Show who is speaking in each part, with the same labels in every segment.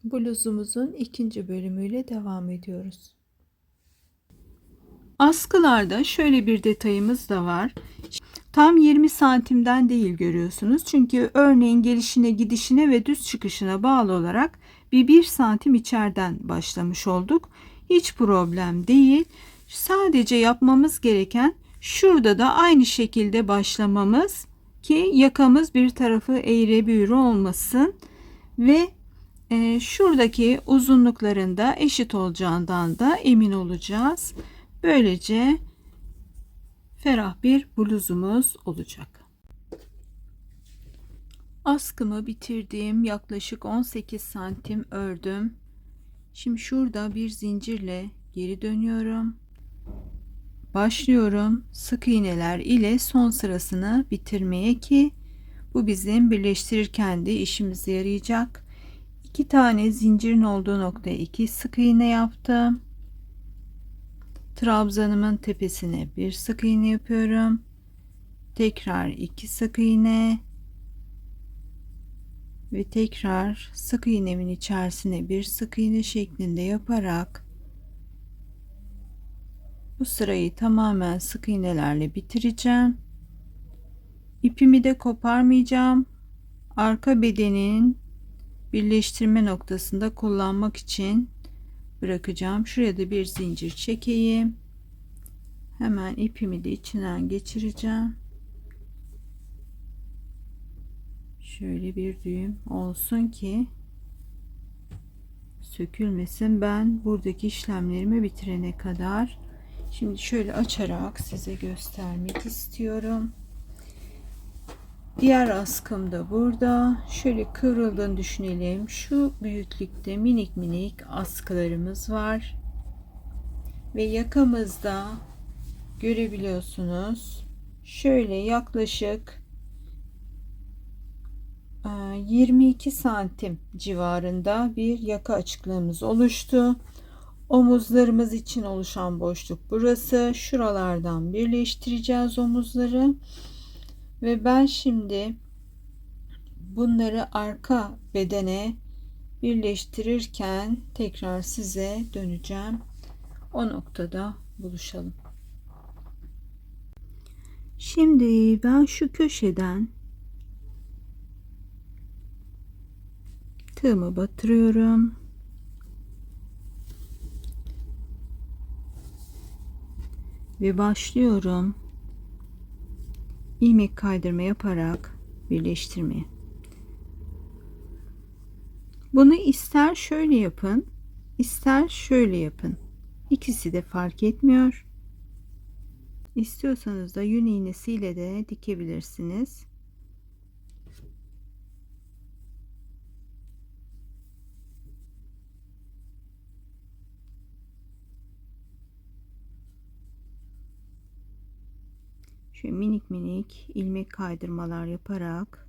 Speaker 1: Bluzumuzun ikinci bölümüyle devam ediyoruz. Askılarda şöyle bir detayımız da var. Tam 20 santimden değil, görüyorsunuz. Çünkü örneğin gelişine, gidişine ve düz çıkışına bağlı olarak bir santim içeriden başlamış olduk. Hiç problem değil. Sadece yapmamız gereken şurada da aynı şekilde başlamamız ki yakamız bir tarafı eğri büğrü olmasın ve şuradaki uzunlukların da eşit olacağından da emin olacağız. Böylece ferah bir bluzumuz olacak. Askımı bitirdim. Yaklaşık 18 santim ördüm. Şimdi şurada bir zincirle geri dönüyorum. Başlıyorum sık iğneler ile son sırasını bitirmeye ki bu bizim birleştirirken de işimize yarayacak. 2 tane zincirin olduğu noktaya 2 sık iğne yaptım. Trabzanımın tepesine bir sık iğne yapıyorum. Tekrar 2 sık iğne ve tekrar sık iğnemin içerisine bir sık iğne şeklinde yaparak bu sırayı tamamen sık iğnelerle bitireceğim. İpimi de koparmayacağım. Arka bedenin birleştirme noktasında kullanmak için bırakacağım. Şuraya da bir zincir çekeyim. Hemen ipimi de içinden geçireceğim. Şöyle bir düğüm olsun ki sökülmesin ben buradaki işlemlerimi bitirene kadar. Şimdi şöyle açarak size göstermek istiyorum. Diğer askım da burada. Şöyle kıvrıldığını düşünelim. Şu büyüklükte minik minik askılarımız var. Ve yakamızda görebiliyorsunuz. Şöyle yaklaşık 22 santim civarında bir yaka açıklığımız oluştu. Omuzlarımız için oluşan boşluk burası. Şuralardan birleştireceğiz omuzları. Ve ben şimdi bunları arka bedene birleştirirken tekrar size döneceğim. O noktada buluşalım. Şimdi ben şu köşeden tığımı batırıyorum. Ve başlıyorum ilmek kaydırma yaparak birleştirmeye. Bunu ister şöyle yapın, ister şöyle yapın. İkisi de fark etmiyor. İstiyorsanız da yün iğnesiyle de dikebilirsiniz. Şöyle minik minik ilmek kaydırmalar yaparak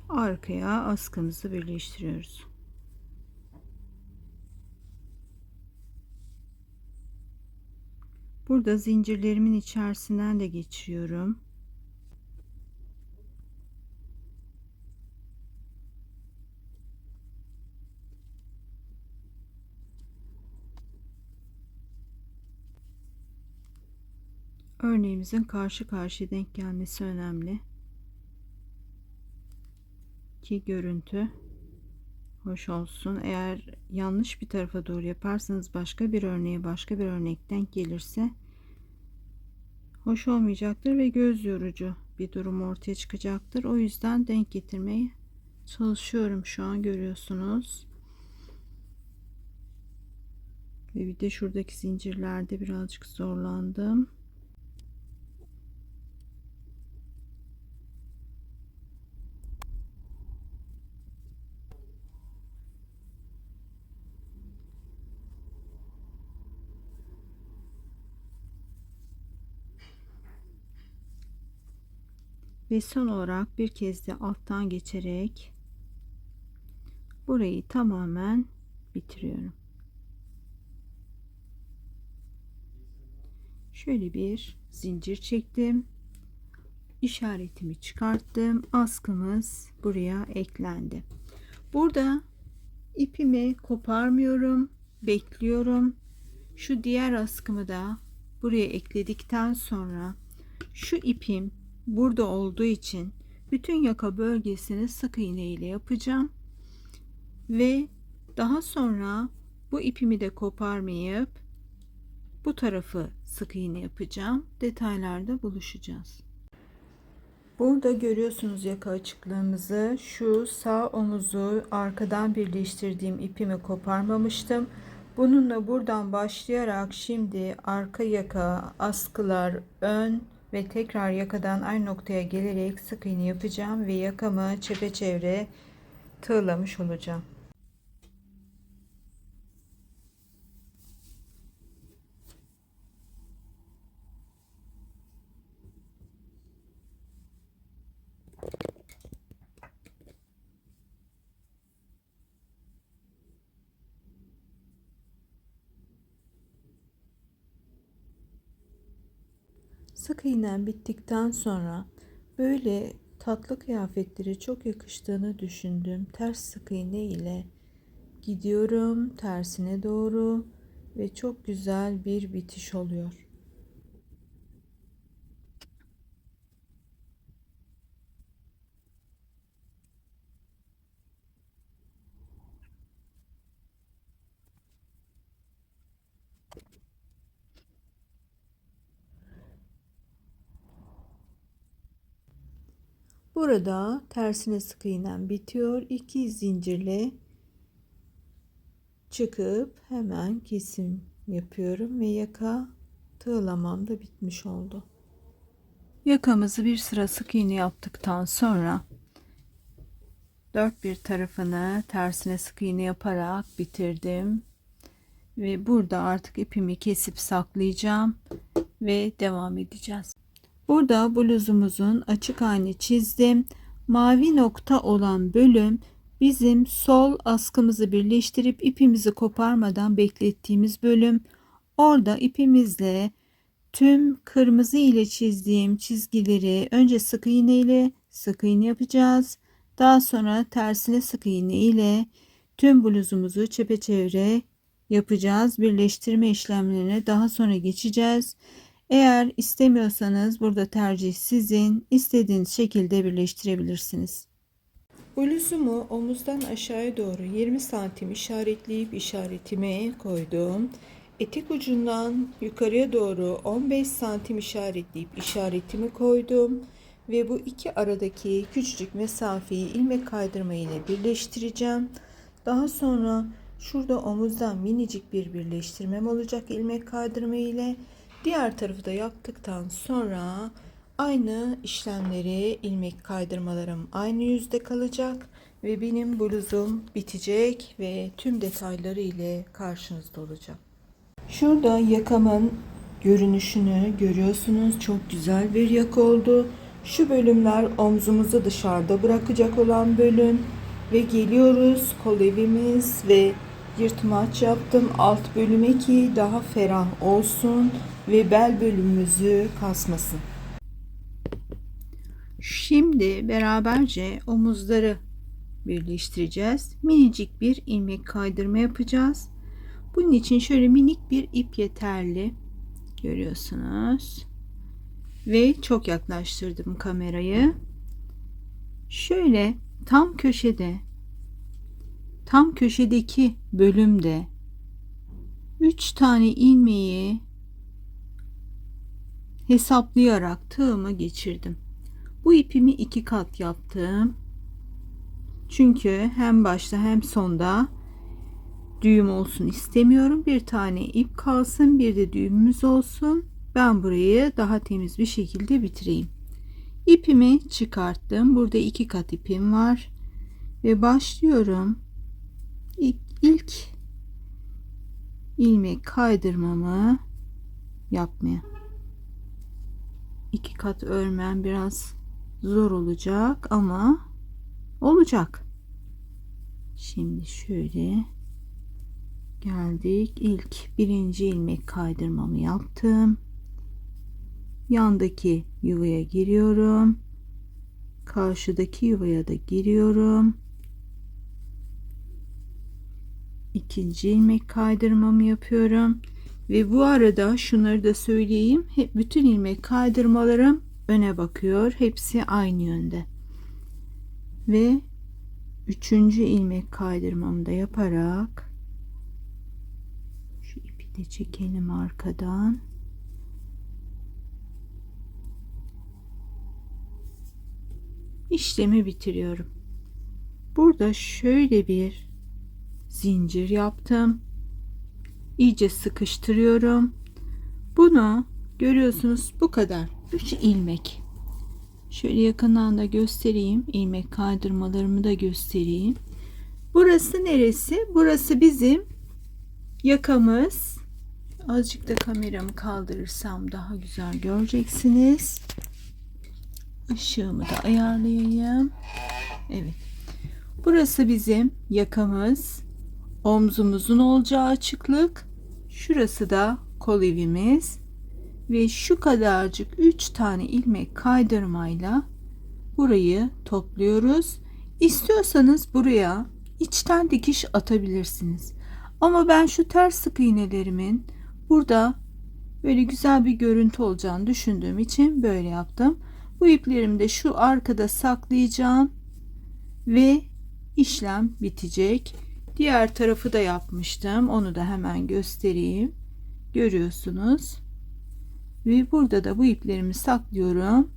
Speaker 1: arkaya askımızı birleştiriyoruz. Burada zincirlerimin içerisinden de geçiriyorum. Örneğimizin karşı karşıya denk gelmesi önemli ki görüntü hoş olsun. Eğer yanlış bir tarafa doğru yaparsanız başka bir örneğe başka bir örnek denk gelirse hoş olmayacaktır ve göz yorucu bir durum ortaya çıkacaktır. O yüzden denk getirmeye çalışıyorum şu an, görüyorsunuz. Ve bir de şuradaki zincirlerde birazcık zorlandım. Ve son olarak bir kez de alttan geçerek burayı tamamen bitiriyorum. Şöyle bir zincir çektim. İşaretimi çıkarttım. Askımız buraya eklendi. Burada ipimi koparmıyorum. Bekliyorum. Şu diğer askımı da buraya ekledikten sonra şu ipim burada olduğu için bütün yaka bölgesini sık iğne ile yapacağım ve daha sonra bu ipimi de koparmayıp bu tarafı sık iğne yapacağım. Detaylarda buluşacağız. Burada görüyorsunuz yaka açıklığımızı. Şu sağ omuzu arkadan birleştirdiğim ipimi koparmamıştım. Bununla buradan başlayarak şimdi arka yaka, askılar, ön ve tekrar yakadan aynı noktaya gelerek sık iğne yapacağım ve yakamı çepeçevre tığlamış olacağım. Sık iğnem bittikten sonra böyle tatlı kıyafetlere çok yakıştığını düşündüm. Ters sık iğne ile gidiyorum tersine doğru ve çok güzel bir bitiş oluyor. Burada tersine sık iğnem bitiyor. 2 zincirle çıkıp hemen kesim yapıyorum ve yaka tığlamam da bitmiş oldu. Yakamızı bir sıra sık iğne yaptıktan sonra dört bir tarafını tersine sık iğne yaparak bitirdim ve burada artık ipimi kesip saklayacağım ve devam edeceğiz. Burada bluzumuzun açık halini çizdim. Mavi nokta olan bölüm bizim sol askımızı birleştirip ipimizi koparmadan beklettiğimiz bölüm. Orada ipimizle tüm kırmızı ile çizdiğim çizgileri önce sık iğne ile sık iğne yapacağız. Daha sonra tersine sık iğne ile tüm bluzumuzu çepeçevre yapacağız. Birleştirme işlemlerine daha sonra geçeceğiz. Eğer istemiyorsanız burada tercih sizin. İstediğiniz şekilde birleştirebilirsiniz. Bluzumu omuzdan aşağıya doğru 20 santim işaretleyip işaretime koydum. Etek ucundan yukarıya doğru 15 santim işaretleyip işaretimi koydum. Ve bu iki aradaki küçücük mesafeyi ilmek kaydırma ile birleştireceğim. Daha sonra şurada omuzdan minicik bir birleştirmem olacak ilmek kaydırma ile. Diğer tarafı da yaptıktan sonra aynı işlemleri ilmek kaydırmalarım aynı yüzde kalacak ve benim bluzum bitecek ve tüm detayları ile karşınızda olacağım. Şurada yakamın görünüşünü görüyorsunuz. Çok güzel bir yaka oldu. Şu bölümler omzumuzu dışarıda bırakacak olan bölüm ve geliyoruz kol evimiz ve yırtmaç yaptım alt bölüme ki daha ferah olsun ve bel bölümümüzü kasmasın. Şimdi beraberce omuzları birleştireceğiz. Minicik bir ilmek kaydırma yapacağız. Bunun için şöyle minik bir ip yeterli. Görüyorsunuz. Ve çok yaklaştırdım kamerayı. Şöyle tam köşedeki bölümde 3 tane ilmeği hesaplayarak tığımı geçirdim. Bu ipimi 2 kat yaptım. Çünkü hem başta hem sonda düğüm olsun istemiyorum. Bir tane ip kalsın, bir de düğümümüz olsun. Ben burayı daha temiz bir şekilde bitireyim. İpimi çıkarttım. Burada 2 kat ipim var ve başlıyorum. İlk ilmek kaydırmamı yapmaya. 2 kat örmem biraz zor olacak ama olacak. Şimdi şöyle geldik. İlk birinci ilmek kaydırmamı yaptım. Yandaki yuvaya giriyorum. Karşıdaki yuvaya da giriyorum. İkinci ilmek kaydırmamı yapıyorum. Ve bu arada şunları da söyleyeyim. Hep bütün ilmek kaydırmalarım öne bakıyor. Hepsi aynı yönde. Ve üçüncü ilmek kaydırmamı da yaparak şu ipi de çekelim arkadan. İşlemi bitiriyorum. Burada şöyle bir zincir yaptım. İyice sıkıştırıyorum. Bunu görüyorsunuz, bu kadar. 3 ilmek. Şöyle yakından da göstereyim. İlmek kaydırmalarımı da göstereyim. Burası neresi? Burası bizim yakamız. Azıcık da kameramı kaldırırsam daha güzel göreceksiniz. Işığımı da ayarlayayım. Evet. Burası bizim yakamız. Omzumuzun olacağı açıklık. Şurası da kol ivimiz. Ve şu kadarcık 3 tane ilmek kaydırmayla burayı topluyoruz. İstiyorsanız buraya içten dikiş atabilirsiniz. Ama ben şu ters sık iğnelerimin burada böyle güzel bir görüntü olacağını düşündüğüm için böyle yaptım. Bu iplerimi de şu arkada saklayacağım ve işlem bitecek. Diğer tarafı da yapmıştım. Onu da hemen göstereyim. Görüyorsunuz. Ve burada da bu iplerimi saklıyorum.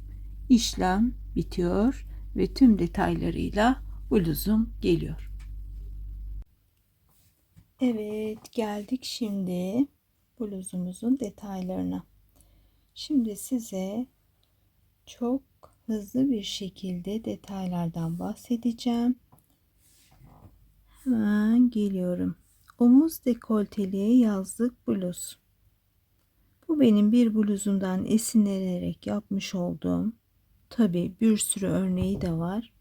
Speaker 1: İşlem bitiyor ve tüm detaylarıyla bluzum geliyor. Evet, geldik şimdi bluzumuzun detaylarına. Şimdi size çok hızlı bir şekilde detaylardan bahsedeceğim. Hemen geliyorum. Omuz dekolteli yazlık bluz. Bu benim bir bluzumdan esinlenerek yapmış olduğum, tabi bir sürü örneği de var.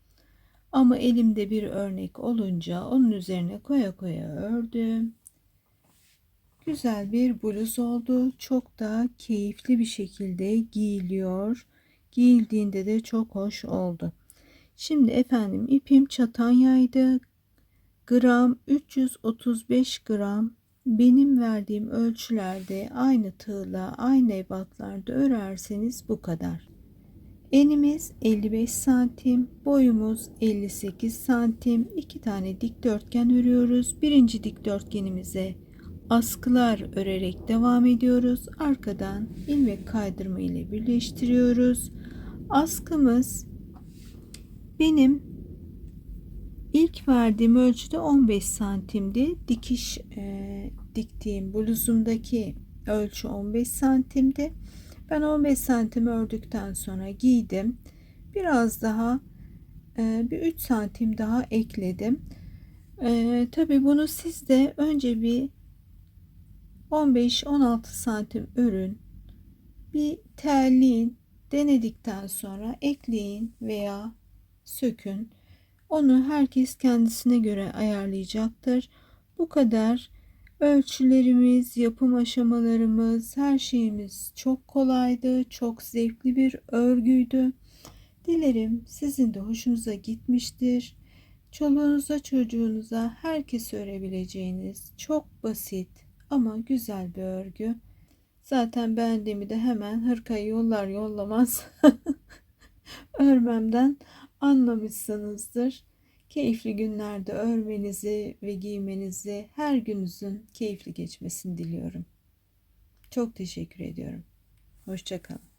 Speaker 1: Ama elimde bir örnek olunca onun üzerine koya koya ördüm. Güzel bir bluz oldu. Çok da keyifli bir şekilde giyiliyor. Giyildiğinde de çok hoş oldu. Şimdi efendim ipim çatanyaydı. Gram 335 gram. Benim verdiğim ölçülerde aynı tığla aynı ebatlarda örerseniz bu kadar. Enimiz 55 santim, boyumuz 58 santim. 2 tane dikdörtgen örüyoruz. Birinci dikdörtgenimize askılar örerek devam ediyoruz. Arkadan ilmek kaydırma ile birleştiriyoruz. Askımız benim ilk verdiğim ölçüde 15 santimdi. Diktiğim bluzumdaki ölçü 15 santimdi. Ben 15 santim ördükten sonra giydim. Biraz daha bir 3 santim daha ekledim. Tabii bunu siz de önce bir 15-16 santim örün. Bir terliğin, denedikten sonra ekleyin veya sökün. Onu herkes kendisine göre ayarlayacaktır. Bu kadar. Ölçülerimiz, yapım aşamalarımız, her şeyimiz çok kolaydı. Çok zevkli bir örgüydü. Dilerim sizin de hoşunuza gitmiştir. Çoluğunuza, çocuğunuza, herkes örebileceğiniz çok basit ama güzel bir örgü. Zaten beğendiğimi de hemen hırkayı yollar yollamaz örmemden anlamışsınızdır. Keyifli günlerde örmenizi ve giymenizi, her gününüzün keyifli geçmesini diliyorum. Çok teşekkür ediyorum. Hoşça kalın.